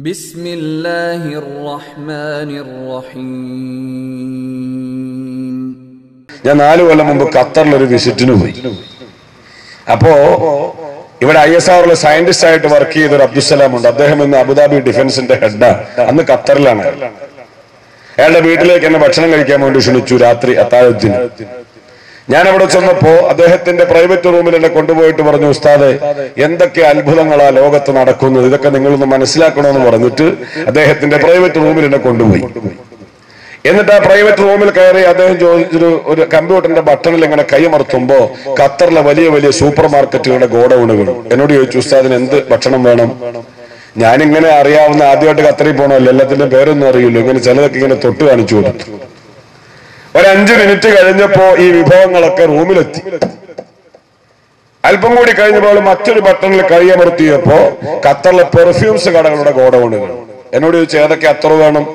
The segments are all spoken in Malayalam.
ബിസ്മില്ലാഹിർ റഹ്മാനിർ റഹീം. ഞാൻ 4 കൊല്ലം മുമ്പ് ഖത്തറിൽ ഒരു വിസിറ്റിന് പോയി. അപ്പോ ഇവിടെ ISRO സയന്റിസ്റ്റ് ആയിട്ട് വർക്ക് ചെയ്ത ഒരു അബ്ദുസലാം ഉണ്ട്. അദ്ദേഹം ഇന്ന് അബുദാബി ഡിഫൻസിന്റെ ഹെഡാണ്. അന്ന് ഖത്തറിലാണ്. അയാളുടെ വീട്ടിലേക്ക് എന്നെ ഭക്ഷണം കഴിക്കാൻ വേണ്ടി ക്ഷണിച്ചു രാത്രി അത്താഴത്തിന്. ഞാൻ അവിടെ ചെന്നപ്പോ അദ്ദേഹത്തിന്റെ പ്രൈവറ്റ് റൂമിൽ എന്നെ കൊണ്ടുപോയിട്ട് പറഞ്ഞു, ഉസ്താദെ എന്തൊക്കെ അത്ഭുതങ്ങളാ ലോകത്ത് നടക്കുന്നത്, ഇതൊക്കെ നിങ്ങളൊന്ന് മനസ്സിലാക്കണമെന്ന് പറഞ്ഞിട്ട് അദ്ദേഹത്തിന്റെ പ്രൈവറ്റ് റൂമിൽ എന്നെ കൊണ്ടുപോയി. എന്നിട്ട് ആ പ്രൈവറ്റ് റൂമിൽ കയറി അദ്ദേഹം ഒരു കമ്പ്യൂട്ടറിന്റെ ബട്ടണിൽ ഇങ്ങനെ കൈമർത്തുമ്പോ ഖത്തറിലെ വലിയ വലിയ സൂപ്പർ മാർക്കറ്റുകളുടെ ഗോഡൌണുകൾ. എന്നോട് ചോദിച്ചു, ഉസ്താദിന് എന്ത് ഭക്ഷണം വേണം? ഞാനിങ്ങനെ അറിയാവുന്ന, ആദ്യമായിട്ട് ഖത്തറിൽ പോകണമല്ലോ, എല്ലാത്തിന്റെ പേരൊന്നും അറിയില്ലോ, ഇങ്ങനെ ചിലതൊക്കെ ഇങ്ങനെ തൊട്ട് കാണിച്ചു കൊടുത്തു. ഒരു 5 മിനിറ്റ് കഴിഞ്ഞപ്പോ ഈ വിഭവങ്ങളൊക്കെ റൂമിലെത്തി. അല്പം കൂടി കഴിഞ്ഞപ്പോൾ മറ്റൊരു ബട്ടണിൽ കൈയമർത്തിയപ്പോ ഖത്തറിലെ പെർഫ്യൂംസ് കടകളുടെ ഗോഡൌണുകൾ. എന്നോട് ചോദിച്ചു, ഏതൊക്കെ അത്ര വേണം?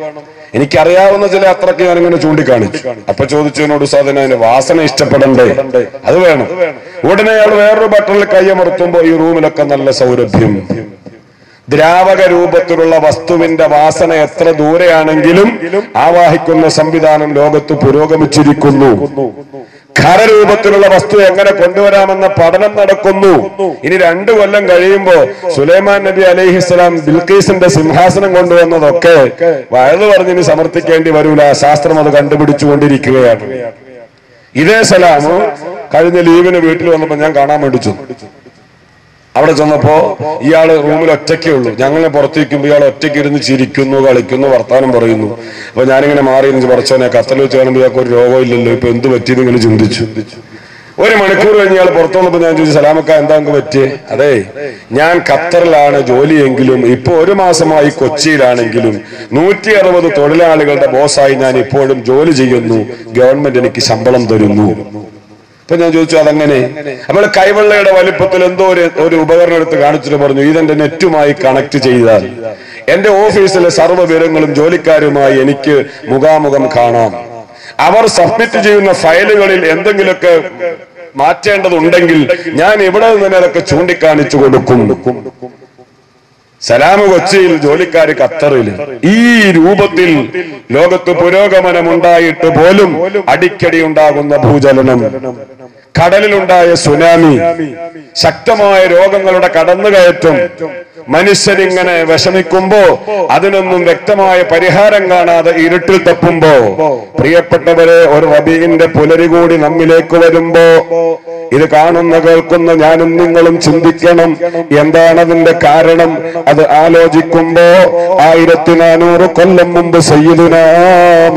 എനിക്കറിയാവുന്ന ചില അത്രയ്ക്ക് ഞാനിങ്ങനെ ചൂണ്ടിക്കാണിച്ചു. അപ്പൊ ചോദിച്ചു എന്നോട്, സാധനം അതിന്റെ വാസന ഇഷ്ടപ്പെടണ്ടേ? അത് വേണം. ഉടനെ അയാൾ വേറൊരു ബട്ടണിൽ കൈയമർത്തുമ്പോ ഈ റൂമിലൊക്കെ നല്ല സൗരഭ്യം. ദ്രാവക രൂപത്തിലുള്ള വസ്തുവിന്റെ വാസന എത്ര ദൂരെയാണെങ്കിലും ആവാഹിക്കുന്ന സംവിധാനം ലോകത്ത് പുരോഗമിച്ചിരിക്കുന്നു. ഖരരൂപത്തിലുള്ള വസ്തു എങ്ങനെ കൊണ്ടുവരാമെന്ന പഠനം നടക്കുന്നു. ഇനി 2 കൊല്ലം കഴിയുമ്പോ സുലൈമാൻ നബി അലൈഹിസ്സലാം ബിൽഖീസിന്റെ സിംഹാസനം കൊണ്ടുവന്നതൊക്കെ വയത് പറഞ്ഞിനി സമർത്ഥിക്കേണ്ടി വരൂല. ശാസ്ത്രം അത് കണ്ടുപിടിച്ചുകൊണ്ടിരിക്കുകയാണ്. ഇതേ സലാം കഴിഞ്ഞ ലീവിന് വീട്ടിൽ വന്നപ്പോ ഞാൻ കാണാൻ വേണ്ടി ചെന്നു. അവിടെ ചെന്നപ്പോ ഇയാള് റൂമിൽ ഒറ്റയ്ക്കേ ഉള്ളൂ. ഞങ്ങളെ പുറത്തേക്കുമ്പോ ഇയാൾ ഒറ്റയ്ക്ക് ഇരുന്ന് ചിരിക്കുന്നു, കളിക്കുന്നു, വർത്താനം പറയുന്നു. അപ്പൊ ഞാനിങ്ങനെ മാറി ഇരുന്ന് പറച്ചോനെ, ഖത്തറിൽ വെച്ച് കാണുമ്പോൾ ഇയാൾക്ക് ഒരു രോഗം ഇല്ലല്ലോ, ഇപ്പൊ എന്ത് പറ്റിയെന്ന് ഇങ്ങനെ ചിന്തിച്ചു. 1 മണിക്കൂർ കഴിഞ്ഞ് ഇയാൾ പുറത്തു വന്നപ്പോ ഞാൻ ചോദിച്ചു, സലാമക്ക എന്താ നിങ്ങൾക്ക് പറ്റിയേ? അതെ, ഞാൻ ഖത്തറിലാണ് ജോലിയെങ്കിലും ഇപ്പൊ 1 മാസമായി കൊച്ചിയിലാണെങ്കിലും 160 തൊഴിലാളികളുടെ ബോസായി ഞാൻ ഇപ്പോഴും ജോലി ചെയ്യുന്നു. ഗവൺമെന്റ് എനിക്ക് ശമ്പളം തരുന്നു. അപ്പൊ ഞാൻ ചോദിച്ചു, അതെങ്ങനെ? അപ്പോൾ കൈവെള്ളയുടെ വലിപ്പത്തിൽ എന്തോ ഒരു ഉപകരണം എടുത്ത് കാണിച്ചിട്ട് പറഞ്ഞു, ഇതെന്റെ നെറ്റുമായി കണക്ട് ചെയ്താൽ എന്റെ ഓഫീസിലെ സർവ്വ വിവരങ്ങളും ജോലിക്കാരുമായി എനിക്ക് മുഖാമുഖം കാണാം. അവർ സബ്മിറ്റ് ചെയ്യുന്ന ഫയലുകളിൽ എന്തെങ്കിലുമൊക്കെ മാറ്റേണ്ടതുണ്ടെങ്കിൽ ഞാൻ ഇവിടെ നിന്ന് അതൊക്കെ ചൂണ്ടിക്കാണിച്ചു കൊടുക്കും. സലാം കൊച്ചിയിൽ, ജോലിക്കാര് ഖത്തറിൽ. ഈ രൂപത്തിൽ ലോകത്ത് പുരോഗമനമുണ്ടായിട്ട് പോലും അടിക്കടി ഉണ്ടാകുന്ന ഭൂചലനം, കടലിലുണ്ടായ സുനാമി, ശക്തമായ രോഗങ്ങളുടെ കടന്നുകയറ്റം, മനുഷ്യരിങ്ങനെ വിഷമിക്കുമ്പോ അതിനൊന്നും വ്യക്തമായ പരിഹാരം കാണാതെ ഇരുട്ടിൽ തപ്പുമ്പോ, പ്രിയപ്പെട്ടവരെ, ഒരു റബീഇന്റെ പുലരി കൂടി നമ്മിലേക്ക് വരുമ്പോ ഇത് കാണുന്ന കേൾക്കുന്ന ഞാനും നിങ്ങളും ചിന്തിക്കണം, എന്താണ് അതിന്റെ കാരണം? അത് ആലോചിക്കുമ്പോ 1400 കൊല്ലം മുമ്പ് സയ്യിദുനാ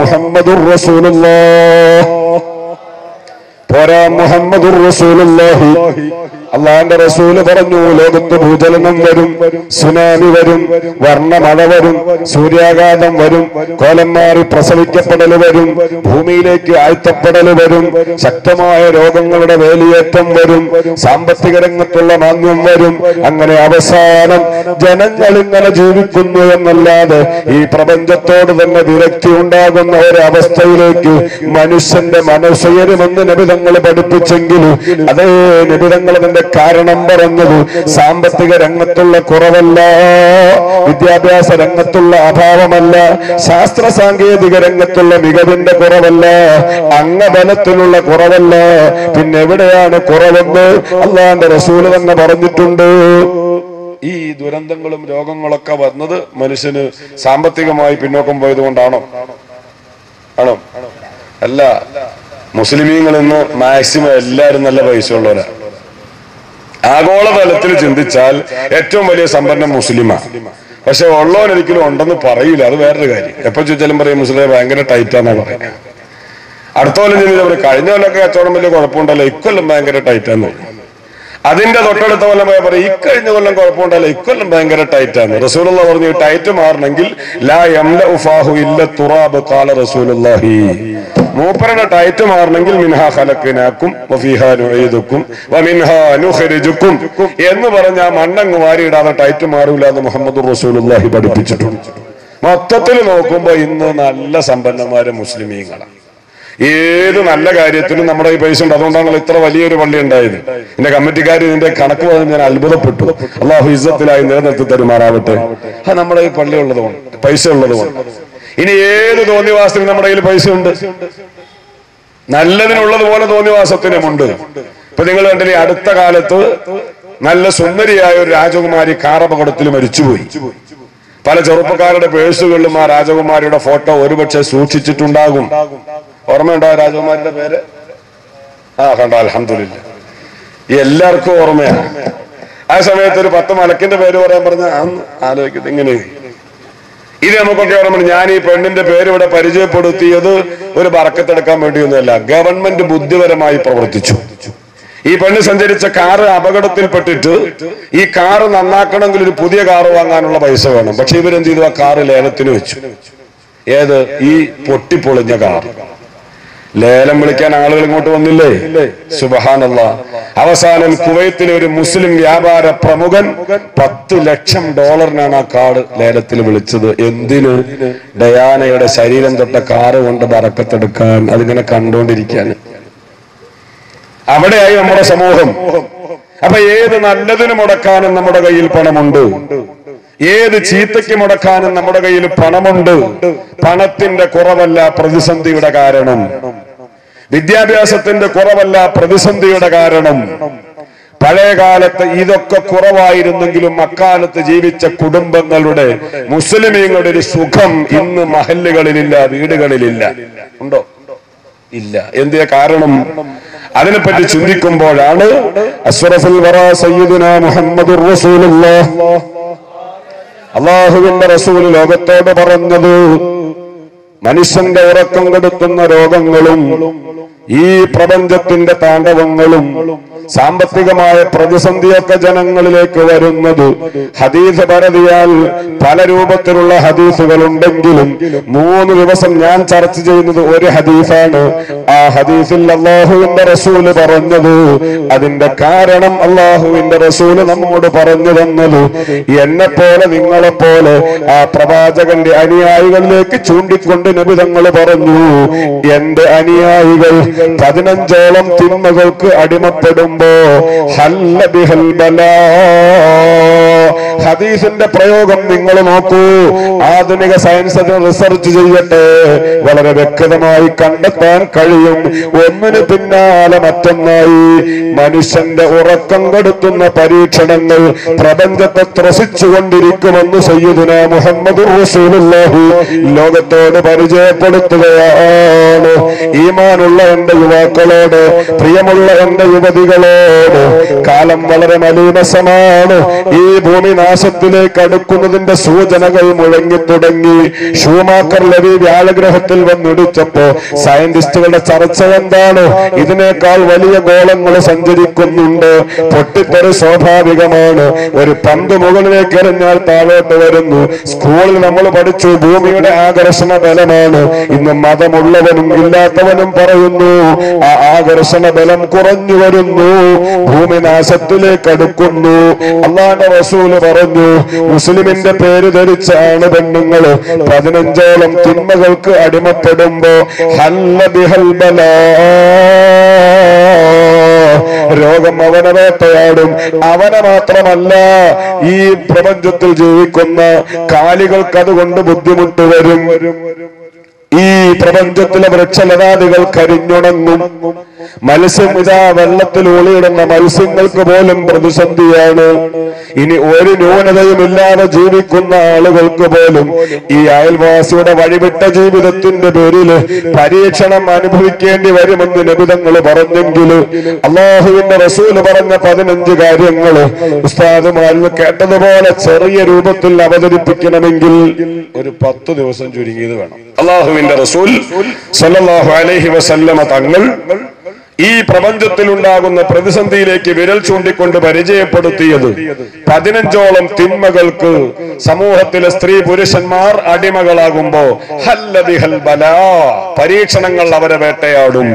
മുഹമ്മദുർ റസൂലുള്ളാഹ്, പോരാ മുഹമ്മദുർ റസൂലുള്ളാഹി, അള്ളാന്റെ റസൂല് പറഞ്ഞു, ലോകത്ത് ഭൂചലനം വരും, സുനാമി വരും, വർണ്ണമഴ വരും, സൂര്യാഘാതം വരും, കോലം മാറി പ്രസവിക്കപ്പെടൽ വരും, ഭൂമിയിലേക്ക് ആഴ്ത്തപ്പെടൽ വരും, ശക്തമായ രോഗങ്ങളുടെ വേലിയേറ്റം വരും, സാമ്പത്തിക രംഗത്തുള്ള മാന്ദ്യം വരും. അങ്ങനെ അവസാനം ജനങ്ങൾ ഇങ്ങനെ ജീവിക്കുന്നു എന്നല്ലാതെ ഈ പ്രപഞ്ചത്തോട് തന്നെ വിരക്തി ഉണ്ടാകുന്ന ഒരവസ്ഥയിലേക്ക് മനുഷ്യന്റെ മനസ്സുയരുമെന്ന് നബിതങ്ങൾ പഠിപ്പിച്ചെങ്കിലും അതേ നബിതങ്ങൾ അതിന്റെ കാരണം പറഞ്ഞത് സാമ്പത്തിക രംഗത്തുള്ള കുറവല്ല, വിദ്യാഭ്യാസ രംഗത്തുള്ള അഭാവമല്ല, ശാസ്ത്ര സാങ്കേതിക രംഗത്തുള്ള മികവിന്റെ കുറവല്ല, അംഗബലത്തിലുള്ള കുറവല്ല. പിന്നെ എവിടെയാണ് കുറവെന്ന് അള്ളാന്റെ റസൂല് തന്നെ പറഞ്ഞിട്ടുണ്ട്. ഈ ദുരന്തങ്ങളും രോഗങ്ങളൊക്കെ വന്നത് മനുഷ്യന് സാമ്പത്തികമായി പിന്നോക്കം പോയത് കൊണ്ടാണോ? ആണോ? അല്ല. മുസ്ലിമീങ്ങൾ ഇന്ന് മാക്സിമം എല്ലാവരും നല്ല പൈസ ഉള്ളവരാണ്. ആഗോളതലത്തിൽ ചിന്തിച്ചാൽ ഏറ്റവും വലിയ സമ്പന്നം മുസ്ലിമാണ്. പക്ഷെ ഉള്ളവനൊരിക്കലും ഉണ്ടെന്ന് പറയില്ല. അത് വേറൊരു കാര്യം. എപ്പോ ചോദിച്ചാലും പറയും മുസ്ലിം ഭയങ്കര ടൈറ്റാന്നാണ് പറയുന്നത്. അടുത്ത കൊല്ലം ചിന്തിച്ചവര് കഴിഞ്ഞ കൊല്ലമൊക്കെ കച്ചവടം വലിയ കുഴപ്പമുണ്ടല്ലോ, ഇക്കൊല്ലം ഭയങ്കര ടൈറ്റാന്ന്. അതിന്റെ തൊട്ടടുത്ത കൊല്ലം പോയാൽ പറയും ഇക്കഴിഞ്ഞ കൊല്ലം കുഴപ്പമുണ്ടല്ലോ, ഇക്കൊല്ലം ഭയങ്കര ടൈറ്റാന്ന്. റസൂലുള്ളാഹി പറഞ്ഞു, ടൈറ്റ് മാറണമെങ്കിൽ ലാ യംലഉ ഫാഹു ഇല്ല തുറാബ് ഖാല റസൂലുള്ളാഹി, മൂപ്പരുടെ ടൈറ്റ് മാറണമെങ്കിൽ മിൻഹാ ഖലഖനാകും വഫീഹാ നുഈദുകും വമിൻഹാ നുഖ്രിജുകും എന്ന് പറഞ്ഞ മണ്ണങ്ങ് വാരിയിടാതെ ടൈറ്റ് മാറൂല എന്ന് മുഹമ്മദുർ റസൂലുള്ളാഹി പഠിപ്പിച്ചിട്ടുണ്ട്. മൊത്തത്തിൽ നോക്കുമ്പോ ഇന്ന് നല്ല സമ്പന്നന്മാര് മുസ്ലിമീങ്ങളാണ്. ഏത് നല്ല കാര്യത്തിനും നമ്മുടെ ഈ പൈസ ഉണ്ട്. അതുകൊണ്ടാണല്ലോ ഇത്ര വലിയൊരു പള്ളി ഉണ്ടായത്. എന്റെ കമ്മിറ്റിക്കാർ ഇതിന്റെ കണക്ക് പറഞ്ഞ് ഞാൻ അത്ഭുതപ്പെട്ടു. അള്ളാഹു ഇസ്സത്തിലായി നിലനിർത്തി തരുമാറാവട്ടെ. അത് നമ്മുടെ ഈ പള്ളി ഉള്ളതുകൊണ്ട്, പൈസ ഉള്ളതുകൊണ്ട്. ഇനി ഏത് തോന്നിവാസത്തിനും നമ്മുടെ കയ്യിൽ പൈസ ഉണ്ട്. നല്ലതിനുള്ളതുപോലെ തോന്നിവാസത്തിനുമുണ്ട്. ഇപ്പൊ നിങ്ങൾ കണ്ടില്ലേ, അടുത്ത കാലത്ത് നല്ല സുന്ദരിയായ ഒരു രാജകുമാരി കാറപകടത്തിൽ മരിച്ചുപോയി. പല ചെറുപ്പക്കാരുടെ പേഴ്സുകളിലും ആ രാജകുമാരിയുടെ ഫോട്ടോ ഒരുപക്ഷെ സൂക്ഷിച്ചിട്ടുണ്ടാകും. ഓർമ്മയുണ്ടോ ആ രാജകുമാരിയുടെ പേര്? കണ്ടോ, അൽഹംദുലില്ലാ, എല്ലാവർക്കും ഓർമ്മയാണ്. ആ സമയത്ത് ഒരു 10 മലക്കിന്റെ പേര് പറയാൻ പറഞ്ഞ ആലോചിക്കട്ടെ, ഇങ്ങനെ ഇത് നമുക്കൊക്കെ ഓർമ്മ. ഞാൻ ഈ പെണ്ണിന്റെ പേര് ഇവിടെ പരിചയപ്പെടുത്തിയത് ഒരു ബറക്കത്തെടുക്കാൻ വേണ്ടിയൊന്നുമല്ല. ഗവൺമെന്റ് ബുദ്ധിപരമായി പ്രവർത്തിച്ചു. ഈ പെണ്ണ് സഞ്ചരിച്ച കാറ് അപകടത്തിൽപ്പെട്ടിട്ട് ഈ കാറ് നന്നാക്കണമെങ്കിൽ ഒരു പുതിയ കാറ് വാങ്ങാനുള്ള പൈസ വേണം. പക്ഷെ ഇവരെന്ത് ചെയ്തു? ആ കാറ് ലേലത്തിന് വെച്ചു. ഏത്? ഈ പൊട്ടിപ്പൊളിഞ്ഞ കാർ. ലേലം വിളിക്കാൻ ആളുകൾ ഇങ്ങോട്ട് വന്നില്ലേ? സുബ്ഹാനല്ലാഹ്. അവസാനം കുവൈത്തിലെ ഒരു മുസ്ലിം വ്യാപാര പ്രമുഖൻ $10 ലക്ഷം ആ കാർഡ് ലേലത്തിൽ വിളിച്ചത്. എന്തിന്? ഡയാനയുടെ ശരീരം തൊട്ട കാറ് കൊണ്ട് ബറക്കത്തെടുക്കാൻ, അതിങ്ങനെ കണ്ടുകൊണ്ടിരിക്കാൻ. അവിടെയായി നമ്മുടെ സമൂഹം. അപ്പൊ ഏത് നല്ലതിന് മുടക്കാനും നമ്മുടെ കയ്യിൽ പണമുണ്ട്, ഏത് ചീത്തയ്ക്ക് മുടക്കാനും നമ്മുടെ കയ്യിൽ പണമുണ്ട്. പണത്തിന്റെ കുറവല്ല പ്രതിസന്ധിയുടെ കാരണം, വിദ്യാഭ്യാസത്തിന്റെ കുറവല്ല പ്രതിസന്ധിയുടെ കാരണം. പഴയ കാലത്ത് ഇതൊക്കെ കുറവായിരുന്നെങ്കിലും അക്കാലത്ത് ജീവിച്ച കുടുംബങ്ങളുടെ, മുസ്ലിമീങ്ങളുടെ ഒരു സുഖം ഇന്ന് മഹല്ലുകളിലില്ല, വീടുകളിലില്ല. ഉണ്ടോ? ഇല്ല. എന്തിനാ കാരണം? അതിനെപ്പറ്റി ചിന്തിക്കുമ്പോഴാണ് അശ്റഫുൽ വറാ സയ്യിദുനാ മുഹമ്മദുർ റസൂലുള്ളാഹ്, അല്ലാഹുവിന്റെ റസൂൽ ലോകത്തോട് പറഞ്ഞത്, മനുഷ്യന്റെ ഉറക്കം കെടുത്തുന്ന രോഗങ്ങളും ഈ പ്രപഞ്ചത്തിന്റെ താണ്ഡവങ്ങളും സാമ്പത്തികമായ പ്രതിസന്ധിയൊക്കെ ജനങ്ങളിലേക്ക് വരുന്നത് ഹദീസ് പരതിയാൽ പല രൂപത്തിലുള്ള ഹദീസുകൾ ഉണ്ടെങ്കിലും 3 ദിവസം ഞാൻ ചർച്ച ചെയ്യുന്നത് ഒരു ഹദീസാണ്. ആ ഹദീസിൽ അല്ലാഹുവിന്റെ റസൂല് പറഞ്ഞത്, അതിന്റെ കാരണം അല്ലാഹുവിന്റെ റസൂല് നമ്മോട് പറഞ്ഞു തന്നത്, എന്നെ പോലെ നിങ്ങളെ പോലെ ആ പ്രവാചകന്റെ അനുയായികളിലേക്ക് ചൂണ്ടിക്കൊണ്ട് നബി തങ്ങൾ പറഞ്ഞു, എന്റെ അനുയായികൾ 15ഓളം തിന്മകൾക്ക് അടിമപ്പെടുമ്പോ ഹല്ല ബിഹൽ ബലാ. ഹദീസിന്റെ പ്രയോഗം നിങ്ങൾ നോക്കൂ. ആധുനിക സയൻസ് അത് റിസർച്ച് ചെയ്യട്ടെ, വളരെ വ്യക്തമായി കണ്ടെത്താൻ കഴിയും. ഒന്നിന് പിന്നാലെ മറ്റൊന്നായി മനുഷ്യന്റെ ഉറക്കം കെടുത്തുന്ന പരീക്ഷണങ്ങൾ പ്രപഞ്ചത്തെ ത്രസിച്ചുകൊണ്ടിരിക്കുമെന്ന് സയ്യിദുനാ മുഹമ്മദുർ റസൂലുള്ളാഹി ലോകത്തോട് പരിചയപ്പെടുത്തുകയാണ്. ഈമാനുള്ള എന്റെ യുവാക്കളോട്, പ്രിയമുള്ള എന്റെ യുവതികളോട്, കാലം വളരെ മലീമസമാണ്. ഈ ഭൂമി നാശത്തിലേക്ക് അടുക്കുന്നതിന്റെ സൂചനകൾ മുഴങ്ങി തുടങ്ങി. ഷൂമാക്കർ ലവി വ്യാഴഗ്രഹത്തിൽ വന്നിടിച്ചപ്പോ സയന്റിസ്റ്റുകളുടെ ചർച്ച എന്താണ്? ഇതിനേക്കാൾ വലിയ ഗോളങ്ങൾ സഞ്ചരിക്കുന്നുണ്ട്. പൊട്ടിത്തെറി സ്വാഭാവികമാണ്. ഒരു പന്ത് മുകളിലേക്ക് എറിഞ്ഞാൽ താഴോട്ട് വരുന്നു. സ്കൂളിൽ നമ്മൾ പഠിച്ചു ഭൂമിയുടെ ആകർഷണ ബലമാണ്. ഇന്ന് മതമുള്ളവനും ഇല്ലാത്തവനും പറയുന്നു ആ ആകർഷണ ബലം കുറഞ്ഞു വരുന്നു, ഭൂമി നാശത്തിലേക്ക് അടുക്കുന്നു. അല്ലാഹുവിന്റെ റസൂൽ പറഞ്ഞു, മുസ്ലിമിന്റെ പേര് ധരിച്ച ആണ് പെണ്ണുങ്ങള് 15ഓളം തിന്മകൾക്ക് അടിമപ്പെടുമ്പോ ഹല്ല ബിഹൽ ബലാ, രോഗം അവനെ വേട്ടയാടും. അവനെ മാത്രമല്ല, ഈ പ്രപഞ്ചത്തിൽ ജീവിക്കുന്ന കാലികൾക്ക് അതുകൊണ്ട് ബുദ്ധിമുട്ട് വരും. ഈ പ്രപഞ്ചത്തിലെ വൃക്ഷലതാദികൾ കരിഞ്ഞുണങ്ങും. മത്സ്യം, ഇതാ വെള്ളത്തിൽ ഒളിയിടുന്ന മത്സ്യങ്ങൾക്ക് പോലും പ്രതിസന്ധിയാണ്. ഇനി ഒരു ന്യൂനതയുമില്ലാതെ ജീവിക്കുന്ന ആളുകൾക്ക് പോലും ഈ അയൽവാസിയുടെ വഴിവിട്ട ജീവിതത്തിന്റെ പേരിൽ പരീക്ഷണം അനുഭവിക്കേണ്ടി വരുമെന്ന് നബി തങ്ങൾ പറഞ്ഞെങ്കിൽ അല്ലാഹുവിന്റെ റസൂല് പറഞ്ഞ 15 കാര്യങ്ങൾ ഉസ്താദുമാരിൽ കേട്ടതുപോലെ ചെറിയ രൂപത്തിൽ അവതരിപ്പിക്കണമെങ്കിൽ ഒരു 10 ദിവസം ചുരുങ്ങിയത് വേണം. അല്ലാഹുവിന്റെ റസൂൽ സല്ലല്ലാഹു അലൈഹി വസല്ലമ തങ്ങൾ ഈ പ്രപഞ്ചത്തിൽ ഉണ്ടാകുന്ന പ്രതിസന്ധിയിലേക്ക് വിരൽ ചൂണ്ടിക്കൊണ്ട് പരിചയപ്പെടുത്തിയത് 15ഓളം തിന്മകൾക്ക് സമൂഹത്തിലെ സ്ത്രീ പുരുഷന്മാർ അടിമകളാകുമ്പോ ഹല്ല ബിഹൽ ബലാ, പരീക്ഷണങ്ങൾ അവരെ വേട്ടയാടും.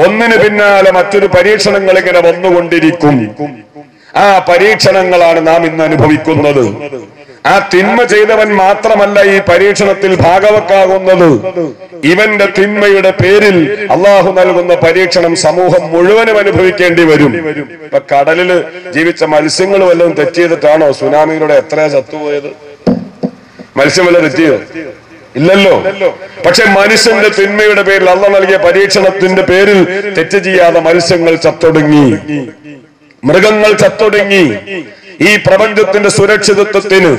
ഒന്നിന് പിന്നാലെ മറ്റൊരു പരീക്ഷണങ്ങൾ ഇങ്ങനെ വന്നുകൊണ്ടിരിക്കും. ആ പരീക്ഷണങ്ങളാണ് നാം ഇന്ന് അനുഭവിക്കുന്നത്. ആ തിന്മ ചെയ്തവൻ മാത്രമല്ല ഈ പരീക്ഷണത്തിൽ ഭാഗവക്കാകുന്നത്. ഇവന്റെ തിന്മയുടെ പേരിൽ അള്ളാഹു നൽകുന്ന പരീക്ഷണം സമൂഹം മുഴുവനും അനുഭവിക്കേണ്ടി വരും. ഇപ്പൊ കടലില് ജീവിച്ച മത്സ്യങ്ങൾ വല്ലതും തെറ്റിയതിട്ടാണോ സുനാമിയിലൂടെ എത്രയാ ചത്തുപോയത്? മത്സ്യം വല്ല തെറ്റിയോ? ഇല്ലല്ലോ. പക്ഷെ മനുഷ്യന്റെ തിന്മയുടെ പേരിൽ അള്ളാഹു നൽകിയ പരീക്ഷണത്തിന്റെ പേരിൽ തെറ്റ് ചെയ്യാതെ മത്സ്യങ്ങൾ ചത്തൊടുങ്ങി, മൃഗങ്ങൾ ചത്തൊടുങ്ങി. ഈ പ്രപഞ്ചത്തിന്റെ സുരക്ഷിതത്വത്തിന്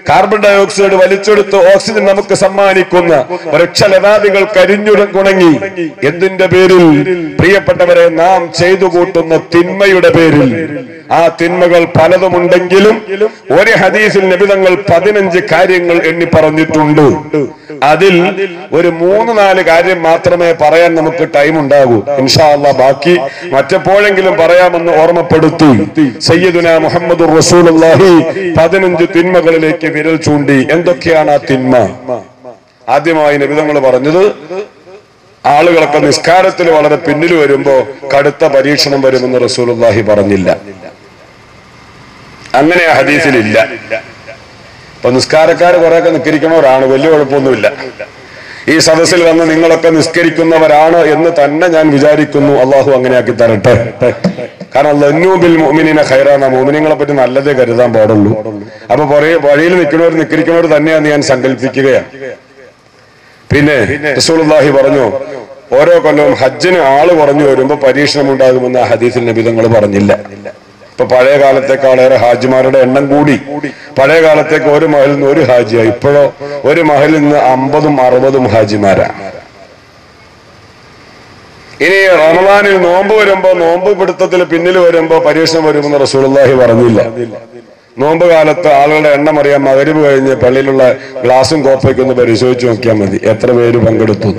കാർബൺ ഡൈ ഓക്സൈഡ് വലിച്ചെടുത്ത് ഓക്സിജൻ നമുക്ക് സമ്മാനിക്കുന്ന വൃക്ഷലതാദികൾ കരിഞ്ഞുണങ്ങി. എന്തിന്റെ പേരിൽ? പ്രിയപ്പെട്ടവരെ, നാം ചെയ്തു കൂട്ടുന്ന തിന്മയുടെ പേരിൽ. ആ തിന്മകൾ പലതുമുണ്ടെങ്കിലും ഒരു ഹദീസിൽ നബി തങ്ങൾ 15 കാര്യങ്ങൾ എണ്ണി പറഞ്ഞിട്ടുണ്ട്. അതിൽ ഒരു 3-4 കാര്യം മാത്രമേ പറയാൻ നമുക്ക് ടൈം ഉണ്ടാകൂ. ഇൻഷാ അല്ലാഹ് ബാക്കി മറ്റെപ്പോഴെങ്കിലും പറയാമെന്ന് ഓർമ്മപ്പെടുത്തി. സയ്യിദുനാ മുഹമ്മദുർ റസൂലുള്ളാഹി 15 തിന്മകളിലേക്ക് വിരൽ ചൂണ്ടി. എന്തൊക്കെയാണ് ആ തിന്മ? ആദ്യമായി നബി തങ്ങൾ പറഞ്ഞത്, ആളുകളൊക്കെ നിസ്കാരത്തിൽ വളരെ പിന്നിൽ വരുമ്പോ കടുത്ത പരീക്ഷണം വരുമെന്ന് റസൂലുള്ളാഹി പറഞ്ഞില്ല. അങ്ങനെ ആ ഹദീസിലില്ല. ഇപ്പൊ നിസ്കാരക്കാർ കുറെയൊക്കെ നിസ്കരിക്കുന്നവരാണ്, വലിയ കുഴപ്പമൊന്നുമില്ല. ഈ സദസ്സിൽ വന്ന് നിങ്ങളൊക്കെ നിസ്കരിക്കുന്നവരാണ് എന്ന് തന്നെ ഞാൻ വിചാരിക്കുന്നു. അള്ളാഹു അങ്ങനെ ആക്കി തരട്ടെ. കാരണം ലന്നൂബിൽ മുഅ്മിനീന ഖൈറാന, മുഅ്മിനീങ്ങളെ പറ്റി നല്ലതേ കരുതാൻ പാടുള്ളൂ. അപ്പൊ വഴിയിൽ നിൽക്കുന്നവർ തന്നെയാന്ന് ഞാൻ സങ്കല്പിക്കുകയാണ്. പിന്നെ റസൂലുള്ളാഹി പറഞ്ഞു, ഓരോ കൊല്ലവും ഹജ്ജിന് ആള് കുറഞ്ഞു വരുമ്പോ പരീക്ഷണം ഉണ്ടാകുമെന്ന് ആ ഹദീസിൽ നബി തങ്ങൾ പറഞ്ഞില്ല. ഇപ്പൊ പഴയ കാലത്തേക്കാളേറെ ഹാജിമാരുടെ എണ്ണം കൂടി. പഴയ കാലത്തേക്ക് ഒരു മഹലിൽ നിന്ന് ഒരു ഹാജിയായി. ഇപ്പോഴോ ഒരു മഹലിൽ നിന്ന് 50-60 ഹാജിമാരാണ്. ഇനി റമദാനിൽ നോമ്പ് വരുമ്പോ, നോമ്പ് പിടുത്തത്തിൽ പിന്നിൽ വരുമ്പോ പരീക്ഷണം വരുമെന്ന് റസൂലുള്ളാഹി പറഞ്ഞില്ല. നോമ്പ് കാലത്ത് ആളുകളുടെ എണ്ണം അറിയാൻ മഗ്‌രിബ് കഴിഞ്ഞ് പള്ളിയിലുള്ള ഗ്ലാസും കോപ്പയ്ക്ക് ഒന്ന് പരിശോധിച്ച് നോക്കിയാൽ മതി എത്ര പേര് പങ്കെടുത്തു.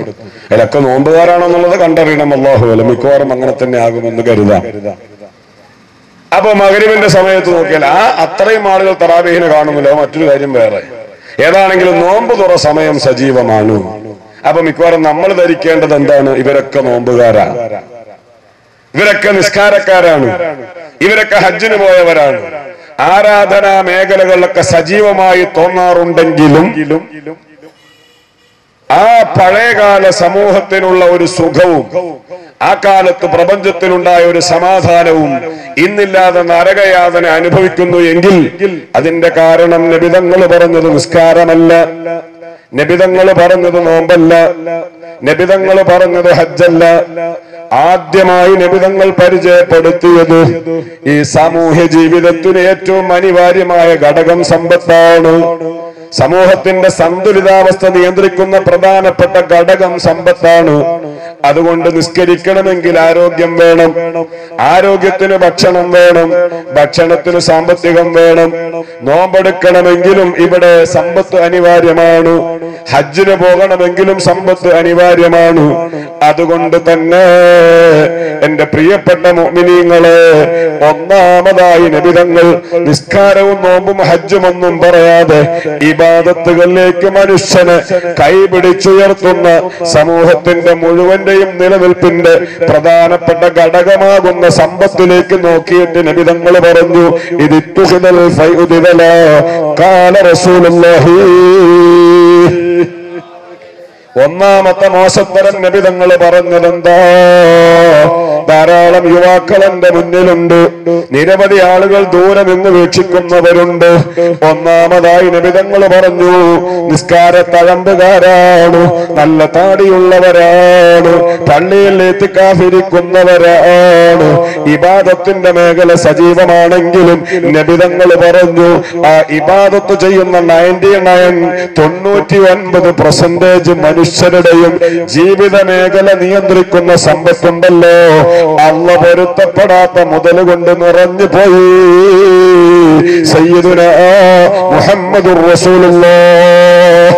അതിലൊക്കെ നോമ്പുകാരാണോ എന്നുള്ളത് കണ്ടറിയണം. അല്ലാഹു അലം, മിക്കവാറും അങ്ങനെ തന്നെ ആകുമെന്ന് കരുതാം. അപ്പൊ മഗ്‌രിബിന്റെ സമയത്ത് നോക്കിയാൽ അത്രയും ആളുകൾ തറാവീഹിനെ കാണുമല്ലോ. മറ്റൊരു കാര്യം വേറെ, ഏതാണെങ്കിലും നോമ്പ് തുറ സമയം സജീവമാണ്. അപ്പൊ മിക്കവാറും നമ്മൾ ധരിക്കേണ്ടത് എന്താണ്? ഇവരൊക്കെ നോമ്പുകാരാണ്, ഇവരൊക്കെ നിസ്കാരക്കാരാണ്, ഇവരൊക്കെ ഹജ്ജിന് പോയവരാണ്. ആരാധനാ മേഖലകളിലൊക്കെ സജീവമായി തോന്നാറുണ്ടെങ്കിലും ആ പഴയകാല സമൂഹത്തിനുള്ള ഒരു സുഖവും ആ കാലത്ത് പ്രപഞ്ചത്തിലുണ്ടായ ഒരു സമാധാനവും ഇന്നില്ലാതെ നരകയാതന അനുഭവിക്കുന്നു എങ്കിൽ അതിന്റെ കാരണം നബി തങ്ങൾ പറഞ്ഞത് നിസ്കാരമല്ല, നബി തങ്ങൾ പറഞ്ഞത് നോമ്പല്ല, നബി തങ്ങൾ പറഞ്ഞത് ഹജ്ജല്ല. ആദ്യമായി നബി തങ്ങൾ പരിചയപ്പെടുത്തിയത് ഈ സാമൂഹ്യ ജീവിതത്തിന് ഏറ്റവും അനിവാര്യമായ ഘടകം സമ്പത്താണ്. സമൂഹത്തിന്റെ സന്തുലിതാവസ്ഥ നിയന്ത്രിക്കുന്ന പ്രധാനപ്പെട്ട ഘടകം സമ്പത്താണ്. അതുകൊണ്ട് നിസ്കരിക്കണമെങ്കിൽ ആരോഗ്യം വേണം, ആരോഗ്യത്തിന് ഭക്ഷണം വേണം, ഭക്ഷണത്തിന് സാമ്പത്തികം വേണം. നോമ്പെടുക്കണമെങ്കിലും ഇവിടെ സമ്പത്ത് അനിവാര്യമാണ്, ഹജ്ജിന് പോകണമെങ്കിലും സമ്പത്ത് അനിവാര്യമാണ്. അതുകൊണ്ട് തന്നെ എന്റെ പ്രിയപ്പെട്ട മുഅ്മിനീങ്ങളെ, ഒന്നാമതായി നബി തങ്ങൾ നിസ്കാരവും നോമ്പും ഹജ്ജും ഒന്നും പറയാതെ ഇബാദത്തുകളിലേക്ക് മനുഷ്യനെ കൈപിടിച്ചുയർത്തുന്ന സമൂഹത്തിന്റെ മുഴുവന്റെയും നിലനിൽപ്പിന്റെ പ്രധാനപ്പെട്ട ഘടകമാകുന്ന സമ്പത്തിലേക്ക് നോക്കിയിട്ട് നബി തങ്ങൾ പറഞ്ഞു, ഇതിത്തുഹിദൽ ഫൈഉദില ഖാല റസൂലുള്ളാഹി. ഒന്നാമത്തെ മോശത്തരം നബി തങ്ങൾ പറഞ്ഞതെന്താ? ധാരാളം യുവാക്കൾ എന്റെ മുന്നിലുണ്ട്, നിരവധി ആളുകൾ ദൂരെ നിന്ന് വീക്ഷിക്കുന്നവരുണ്ട്. ഒന്നാമതായി നബി തങ്ങൾ പറഞ്ഞു, നിസ്കാര തഴമ്പുകാരാണ്, നല്ല താടിയുള്ളവരാണ്, പള്ളിയിൽ ഇത്തിക്കാഫിരിക്കുന്നവരാണ്, ഇബാദത്തിന്റെ മേഖല സജീവമാണെങ്കിലും നബി തങ്ങൾ പറഞ്ഞു ആ ഇബാദത്ത് ചെയ്യുന്ന 99% മനുഷ്യരുടെയും ജീവിത മേഖല നിയന്ത്രിക്കുന്ന സമ്പത്തുണ്ടല്ലോ, അള്ള പൊരുത്തപ്പെടാത്ത മുതൽ കൊണ്ട് നിറഞ്ഞു പോയി. സയ്യിദുനാ മുഹമ്മദുർ റസൂലുള്ളാഹ്